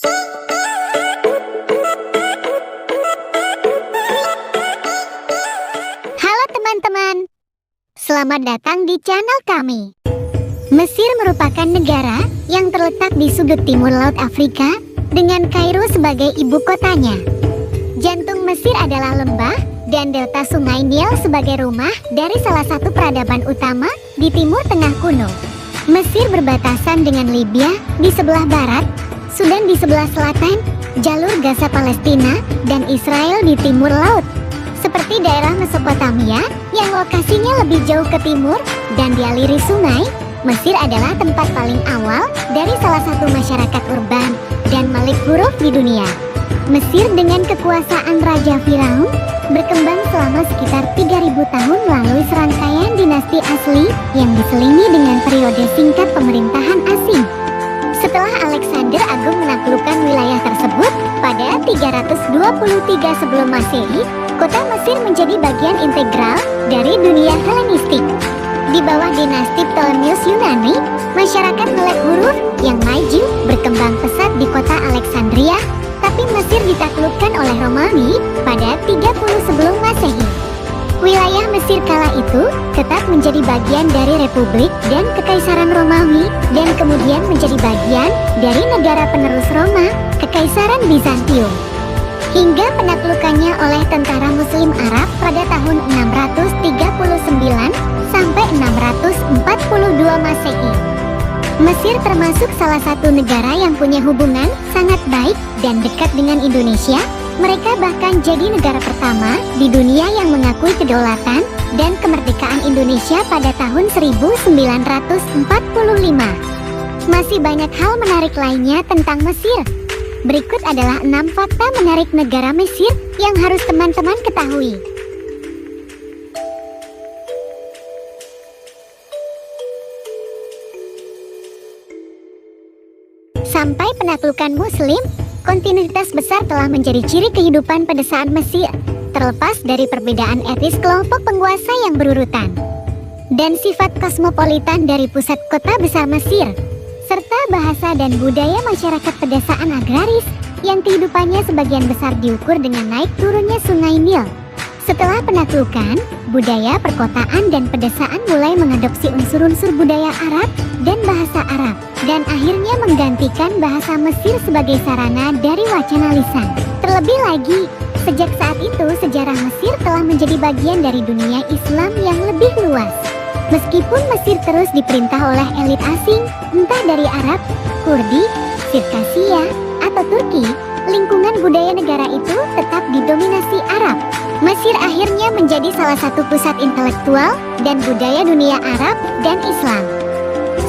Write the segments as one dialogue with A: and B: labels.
A: Halo teman-teman, selamat datang di channel kami. Mesir merupakan negara yang terletak di sudut timur Laut Afrika dengan Kairo sebagai ibu kotanya. Jantung Mesir adalah lembah dan delta sungai Nil sebagai rumah dari salah satu peradaban utama di Timur Tengah kuno. Mesir berbatasan dengan Libya di sebelah barat, Sudan di sebelah selatan, jalur Gaza Palestina, dan Israel di timur laut. Seperti daerah Mesopotamia yang lokasinya lebih jauh ke timur dan dialiri sungai, Mesir adalah tempat paling awal dari salah satu masyarakat urban dan malik huruf di dunia. Mesir dengan kekuasaan Raja Firaun berkembang selama sekitar 3000 tahun melalui serangkaian dinasti asli yang diselingi dengan periode singkat pemerintahan asing. Setelah Alexander Agung menaklukkan wilayah tersebut pada 323 sebelum Masehi, kota Mesir menjadi bagian integral dari dunia Helenistik. Di bawah dinasti Ptolemeus Yunani, masyarakat melek huruf yang maju berkembang pesat di kota Alexandria, tapi Mesir ditaklukkan oleh Romawi pada 30 sebelum Masehi. Wilayah Mesir kala itu tetap menjadi bagian dari Republik dan Kekaisaran Romawi dan kemudian menjadi bagian dari negara penerus Roma, Kekaisaran Bizantium. Hingga penaklukannya oleh tentara Muslim Arab pada tahun 639 sampai 642 Masehi. Mesir termasuk salah satu negara yang punya hubungan sangat baik dan dekat dengan Indonesia. Mereka bahkan jadi negara pertama di dunia yang mengakui kedaulatan dan kemerdekaan Indonesia pada tahun 1945. Masih banyak hal menarik lainnya tentang Mesir. Berikut adalah 6 fakta menarik negara Mesir yang harus teman-teman ketahui. Sampai penaklukan Muslim, kontinuitas besar telah menjadi ciri kehidupan pedesaan Mesir, terlepas dari perbedaan etnis kelompok penguasa yang berurutan dan sifat kosmopolitan dari pusat kota besar Mesir, serta bahasa dan budaya masyarakat pedesaan agraris yang kehidupannya sebagian besar diukur dengan naik turunnya sungai Nil. Setelah penaklukan, budaya perkotaan dan pedesaan mulai mengadopsi unsur-unsur budaya Arab dan bahasa Arab, dan akhirnya menggantikan bahasa Mesir sebagai sarana dari wacana lisan. Terlebih lagi, sejak saat itu sejarah Mesir telah menjadi bagian dari dunia Islam yang lebih luas. Meskipun Mesir terus diperintah oleh elit asing, entah dari Arab, Kurdi, Sirkasia, atau Turki, lingkungan budaya negara itu tetap didominasi Arab. Mesir akhirnya menjadi salah satu pusat intelektual dan budaya dunia Arab dan Islam.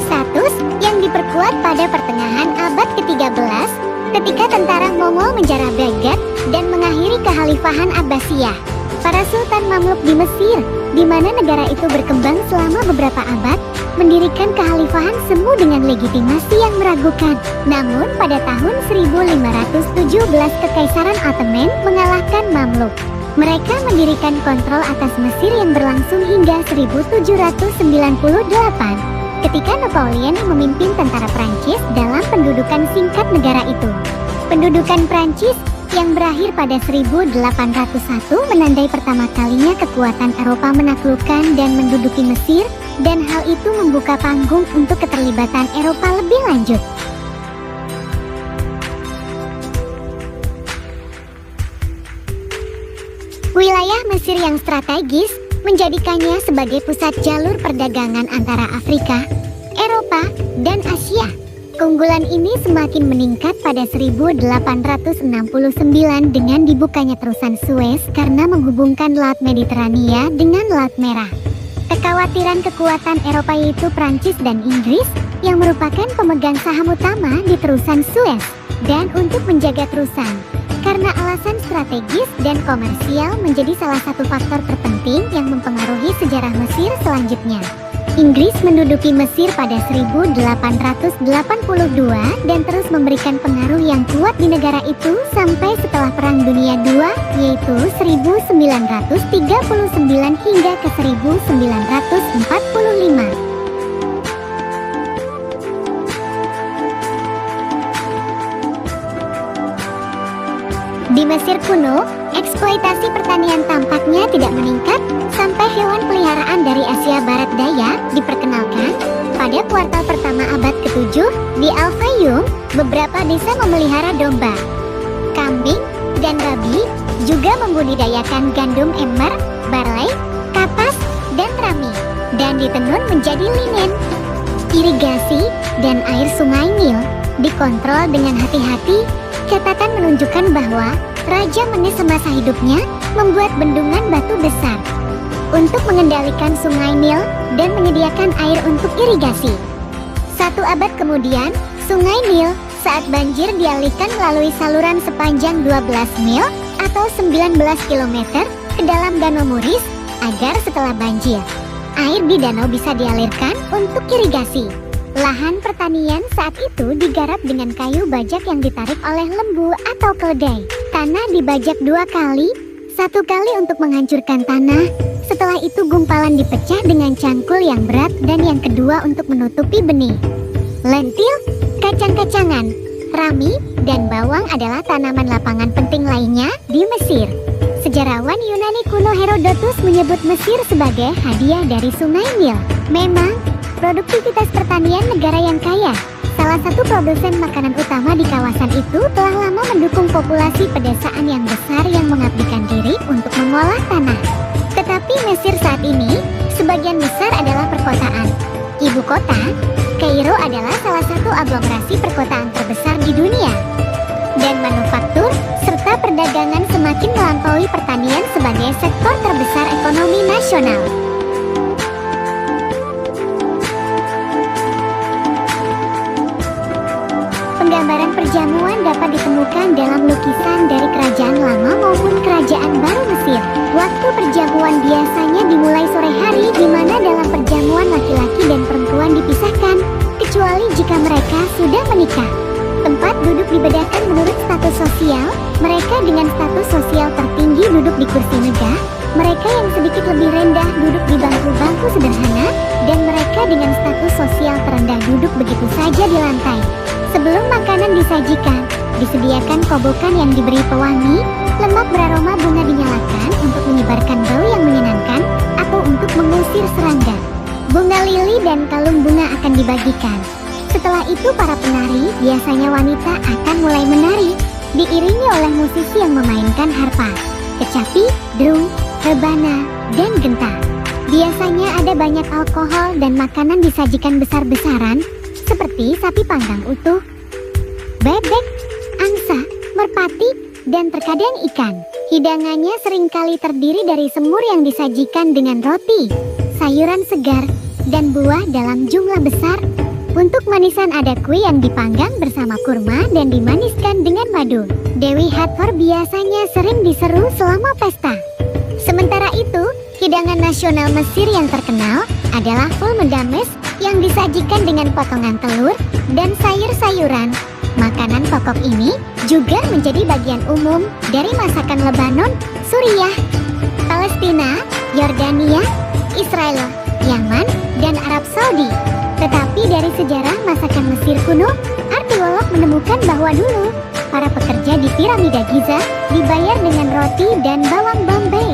A: Status yang diperkuat pada pertengahan abad ke-13 ketika tentara Mongol menjarah Baghdad dan mengakhiri kekhalifahan Abbasiyah. Para sultan Mamluk di Mesir, di mana negara itu berkembang selama beberapa abad, mendirikan kekhalifahan semu dengan legitimasi yang meragukan. Namun pada tahun 1517 Kekaisaran Ottoman mengalahkan Mamluk. Mereka mendirikan kontrol atas Mesir yang berlangsung hingga 1798 ketika Napoleon memimpin tentara Prancis dalam pendudukan singkat negara itu. Pendudukan Prancis yang berakhir pada 1801 menandai pertama kalinya kekuatan Eropa menaklukkan dan menduduki Mesir, dan hal itu membuka panggung untuk keterlibatan Eropa lebih lanjut. Wilayah Mesir yang strategis menjadikannya sebagai pusat jalur perdagangan antara Afrika, Eropa, dan Asia. Keunggulan ini semakin meningkat pada 1869 dengan dibukanya terusan Suez karena menghubungkan Laut Mediterania dengan Laut Merah. Kekhawatiran kekuatan Eropa yaitu Prancis dan Inggris yang merupakan pemegang saham utama di terusan Suez, dan untuk menjaga terusan karena alasan strategis dan komersial menjadi salah satu faktor terpenting yang mempengaruhi sejarah Mesir selanjutnya. Inggris menduduki Mesir pada 1882 dan terus memberikan pengaruh yang kuat di negara itu sampai setelah Perang Dunia II, yaitu 1939 hingga ke 1945. Di Mesir kuno, eksploitasi pertanian tampaknya tidak meningkat sampai hewan peliharaan dari Asia Barat Daya diperkenalkan. Pada kuartal pertama abad ke-7, di Al-Fayyum, beberapa desa memelihara domba, kambing, dan babi, juga membudidayakan gandum emmer, barley, kapas, dan rami, dan ditenun menjadi linen. Irigasi dan air sungai Nil dikontrol dengan hati-hati. Catatan menunjukkan bahwa Raja Menes semasa hidupnya membuat bendungan batu besar untuk mengendalikan sungai Nil dan menyediakan air untuk irigasi. 1 abad kemudian, sungai Nil saat banjir dialihkan melalui saluran sepanjang 12 mil atau 19 km ke dalam Danau Muris agar setelah banjir, air di danau bisa dialirkan untuk irigasi. Lahan pertanian saat itu digarap dengan kayu bajak yang ditarik oleh lembu atau keledai. Tanah dibajak 2 kali, 1 kali untuk menghancurkan tanah. Setelah itu gumpalan dipecah dengan cangkul yang berat dan yang kedua untuk menutupi benih. Lentil, kacang-kacangan, rami, dan bawang adalah tanaman lapangan penting lainnya di Mesir. Sejarawan Yunani kuno Herodotus menyebut Mesir sebagai hadiah dari sungai Nil. Memang, produktivitas pertanian negara yang kaya, salah satu produsen makanan utama di kawasan itu telah lama mendukung populasi pedesaan yang besar yang mengabdikan diri untuk mengolah tanah. Tetapi Mesir saat ini, sebagian besar adalah perkotaan. Ibu kota, Kairo adalah salah satu aglomerasi perkotaan terbesar di dunia. Dan manufaktur, serta perdagangan semakin melampaui pertanian sebagai sektor terbesar ekonomi nasional. Penggambaran perjamuan dapat ditemukan dalam lukisan dari kerajaan lama maupun kerajaan baru Mesir. Waktu perjamuan biasanya dimulai sore hari, di mana dalam perjamuan laki-laki dan perempuan dipisahkan, kecuali jika mereka sudah menikah. Tempat duduk dibedakan menurut status sosial. Mereka dengan status sosial tertinggi duduk di kursi megah, mereka yang sedikit lebih rendah duduk di bangku-bangku sederhana, dan mereka dengan status sosial terendah duduk begitu saja di lantai. Sebelum makanan disajikan, disediakan kobokan yang diberi pewangi, lemak beraroma bunga dinyalakan untuk menyebarkan bau yang menyenangkan atau untuk mengusir serangga. Bunga lili dan kalung bunga akan dibagikan. Setelah itu para penari, biasanya wanita, akan mulai menari, diiringi oleh musisi yang memainkan harpa, kecapi, drum, rebana, dan gentar. Biasanya ada banyak alkohol dan makanan disajikan besar-besaran, seperti sapi panggang utuh, bebek, angsa, merpati, dan terkadang ikan. Hidangannya seringkali terdiri dari semur yang disajikan dengan roti, sayuran segar, dan buah dalam jumlah besar. Untuk manisan ada kue yang dipanggang bersama kurma dan dimaniskan dengan madu. Dewi Hathor biasanya sering diseru selama pesta. Sementara itu, hidangan nasional Mesir yang terkenal adalah ful medames yang disajikan dengan potongan telur dan sayur-sayuran. Makanan pokok ini juga menjadi bagian umum dari masakan Lebanon, Suriah, Palestina, Yordania, Israel, Yaman, dan Arab Saudi. Tetapi dari sejarah masakan Mesir kuno, arkeolog menemukan bahwa dulu para pekerja di piramida Giza dibayar dengan roti dan bawang bombay.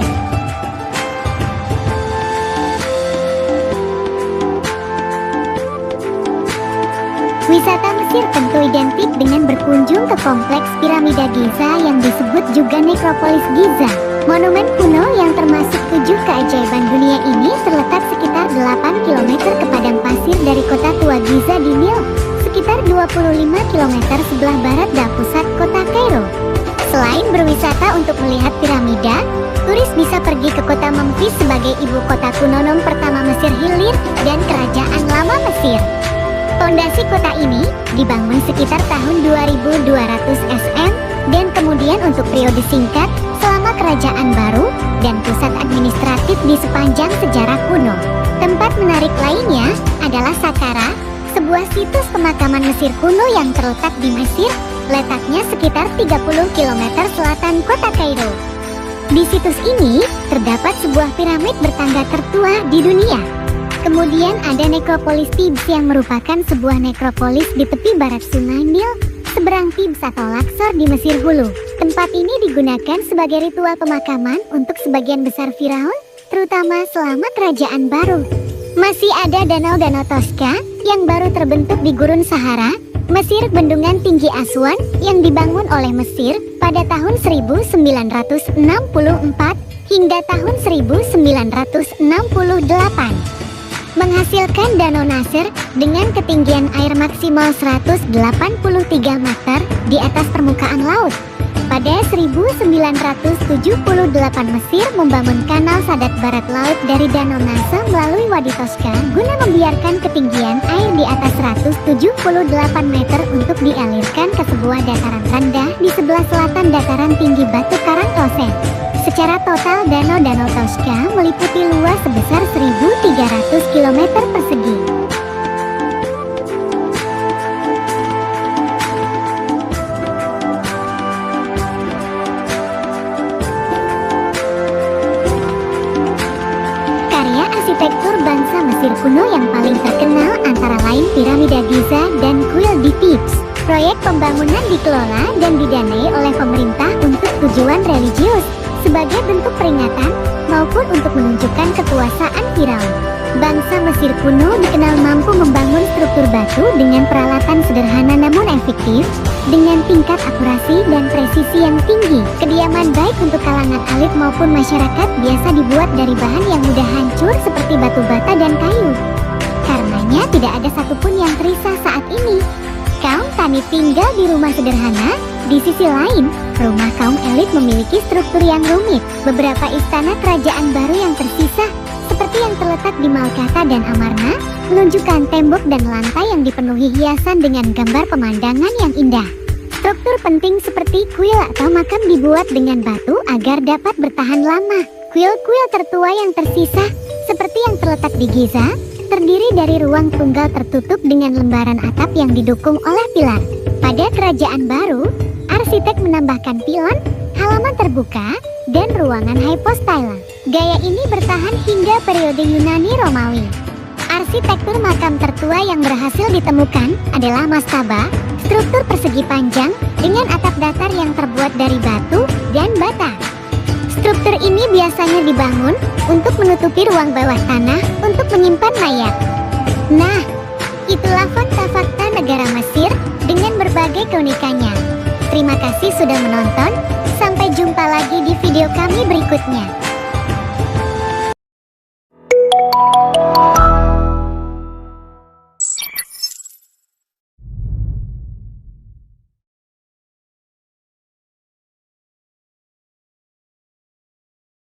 A: Wisata Mesir tentu identik dengan berkunjung ke kompleks piramida Giza yang disebut juga nekropolis Giza. Monumen kuno yang termasuk 7 keajaiban dunia ini terletak sekitar 8 km ke padang pasir dari kota tua Giza di Nil, sekitar 25 km sebelah barat dan pusat kota Kairo. Selain berwisata untuk melihat piramida, turis bisa pergi ke kota Memphis sebagai ibu kota kuno nom pertama Mesir Hilir dan kerajaan lama Mesir. Fondasi kota ini dibangun sekitar tahun 2200 SM dan kemudian untuk periode singkat selama kerajaan baru dan pusat administratif di sepanjang sejarah kuno. Tempat menarik lainnya adalah Saqqara, sebuah situs pemakaman Mesir kuno yang terletak di Mesir, letaknya sekitar 30 km selatan kota Kairo. Di situs ini terdapat sebuah piramid bertangga tertua di dunia. Kemudian ada nekropolis Thebes yang merupakan sebuah nekropolis di tepi barat sungai Nil, seberang Thebes atau Luxor di Mesir Hulu. Tempat ini digunakan sebagai ritual pemakaman untuk sebagian besar Firaun, terutama selama kerajaan baru. Masih ada danau-danau Tosca yang baru terbentuk di Gurun Sahara, Mesir. Bendungan tinggi Aswan yang dibangun oleh Mesir pada tahun 1964 hingga tahun 1968. Menghasilkan Danau Nasser dengan ketinggian air maksimal 183 meter di atas permukaan laut. Pada 1978 Mesir membangun kanal Sadat Barat Laut dari Danau Nasser melalui Wadi Tosca guna membiarkan ketinggian air di atas 178 meter untuk dialirkan ke sebuah dataran rendah di sebelah selatan dataran tinggi Batu Karang Kloset. Secara total danau-danau Tosca meliputi luas sebesar 1.300 km persegi. Karya arsitektur bangsa Mesir kuno yang paling terkenal antara lain Piramida Giza dan Kuil di Thebes. Proyek pembangunan dikelola dan didanai oleh pemerintah untuk tujuan religius, sebagai bentuk peringatan maupun untuk menunjukkan kekuasaan Firaun. Bangsa Mesir kuno dikenal mampu membangun struktur batu dengan peralatan sederhana namun efektif, dengan tingkat akurasi dan presisi yang tinggi. Kediaman baik untuk kalangan elit maupun masyarakat biasa dibuat dari bahan yang mudah hancur seperti batu bata dan kayu. Karenanya tidak ada satupun yang tersisa saat ini. Kaum tani tinggal di rumah sederhana. Di sisi lain, rumah kaum elit memiliki struktur yang rumit. Beberapa istana kerajaan baru yang tersisa, seperti yang terletak di Malkata dan Amarna, menunjukkan tembok dan lantai yang dipenuhi hiasan dengan gambar pemandangan yang indah. Struktur penting seperti kuil atau makam dibuat dengan batu agar dapat bertahan lama. Kuil-kuil tertua yang tersisa, seperti yang terletak di Giza, terdiri dari ruang tunggal tertutup dengan lembaran atap yang didukung oleh pilar. Pada kerajaan baru, arsitek menambahkan pilon, halaman terbuka, dan ruangan hypostyle. Gaya ini bertahan hingga periode Yunani Romawi. Arsitektur makam tertua yang berhasil ditemukan adalah mastaba, struktur persegi panjang dengan atap datar yang terbuat dari batu dan bata. Struktur ini biasanya dibangun untuk menutupi ruang bawah tanah untuk menyimpan mayat. Nah, itulah fakta-fakta negara Mesir dengan berbagai keunikannya. Terima kasih sudah menonton, sampai jumpa lagi di video kami berikutnya.